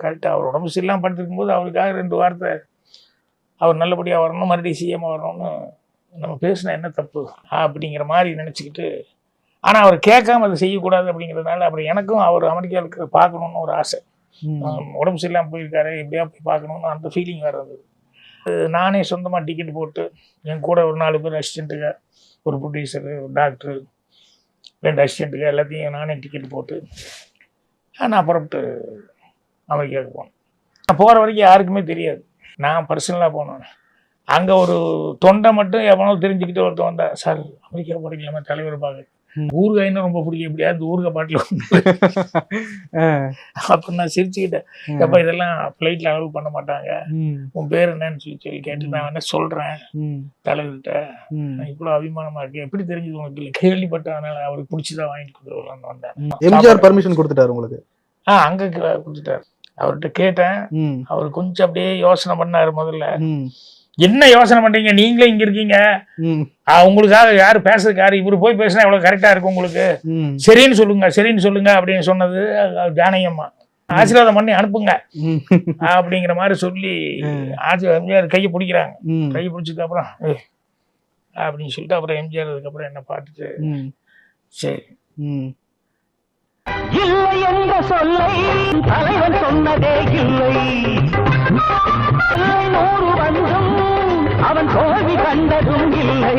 கரெக்டாக அவர் உடம்பு சரியில்லாமல் படுத்திருக்கும் போது அவருக்காக 2 வார்த்தை அவர் நல்லபடியாக வரணும், மறுபடியும் சிஎம் வரணும்னு நம்ம பேசினா என்ன தப்பு அப்படிங்கிற மாதிரி நினச்சிக்கிட்டு, ஆனால் அவர் கேட்காம அதை செய்யக்கூடாது அப்படிங்கிறதுனால அப்புறம் எனக்கும் அவர் அமெரிக்காவுக்கு பார்க்கணுன்னு ஒரு ஆசை. உடம்பு சரியில்லாமல் போயிருக்காரு, எப்படியா போய் பார்க்கணுன்னு அந்த ஃபீலிங் வேறு இருந்தது. நானே சொந்தமாக டிக்கெட் போட்டு என் கூட ஒரு 4 பேர் அசிஸ்டண்ட்டுங்க, ஒரு ப்ரொடியூசரு, ஒரு டாக்டரு, 2 அசிஸ்டண்ட்டுங்க எல்லாத்தையும் நானே டிக்கெட் போட்டு நான் புறப்பட்டு அமெரிக்காவுக்கு போனேன். நான் போகிற வரைக்கும் யாருக்குமே தெரியாது. நான் பர்சனலாக போனேன். அங்கே ஒரு தொண்டை மட்டும் எவனோ தெரிஞ்சுக்கிட்டு ஒருத்தன் வந்தா, சார் அமெரிக்கா போகிறீங்களாம தலைவர் பார்க்க, ஊறுகாய்னா ரொம்ப பிடிக்கும், எப்படியாவது ஊறுகாய் பாட்டில் அப்போ நான் சிரிச்சுக்கிட்டேன். எப்போ இதெல்லாம் ஃப்ளைட்டில் அலோவ் பண்ண மாட்டாங்க, உன் பேர் என்னன்னு சொல்லி கேட்டு நான் என்ன சொல்கிறேன் தலைவர்கிட்ட, இவ்வளோ அபிமானமாக இருக்கு, எப்படி தெரிஞ்சது உங்களுக்கு இல்லை, கேள்விப்பட்டதுனால அவருக்கு பிடிச்சிதான் வாங்கிட்டு கொடுத்துருவான்னு வந்தேன். எம்ஜிஆர் பர்மிஷன் கொடுத்துட்டாரு உங்களுக்கு? அங்கே கொடுத்துட்டாரு. அவர்கிட்ட கேட்டேன். அவர் கொஞ்சம் அப்படியே யோசனை பண்ணாரு. முதல்ல என்ன யோசனை பண்றீங்க, நீங்களே இங்க இருக்கீங்க, உங்களுக்காக யாரு பேசுறதுக்கு யாரு, இவரு போய் பேசினா எவ்வளவு கரெக்டா இருக்கும் உங்களுக்கு, சரின்னு சொல்லுங்க சரின்னு சொல்லுங்க அப்படின்னு சொன்னது ஜானகியம்மா. ஆசீர்வாதம் பண்ணி அனுப்புங்க அப்படிங்கிற மாதிரி சொல்லி எம்ஜிஆர் கையை பிடிக்கிறாங்க. கையை பிடிச்சதுக்கு அப்புறம் அப்படின்னு சொல்லிட்டு அப்புறம் எம்ஜிஆர் அதுக்கப்புறம் என்ன பார்த்துட்டு சரி இல்லை என்ற சொல்லை தலைவன் சொன்னதே இல்லை, 100 வந்தும் அவன் தோல்வி கண்டதும் இல்லை.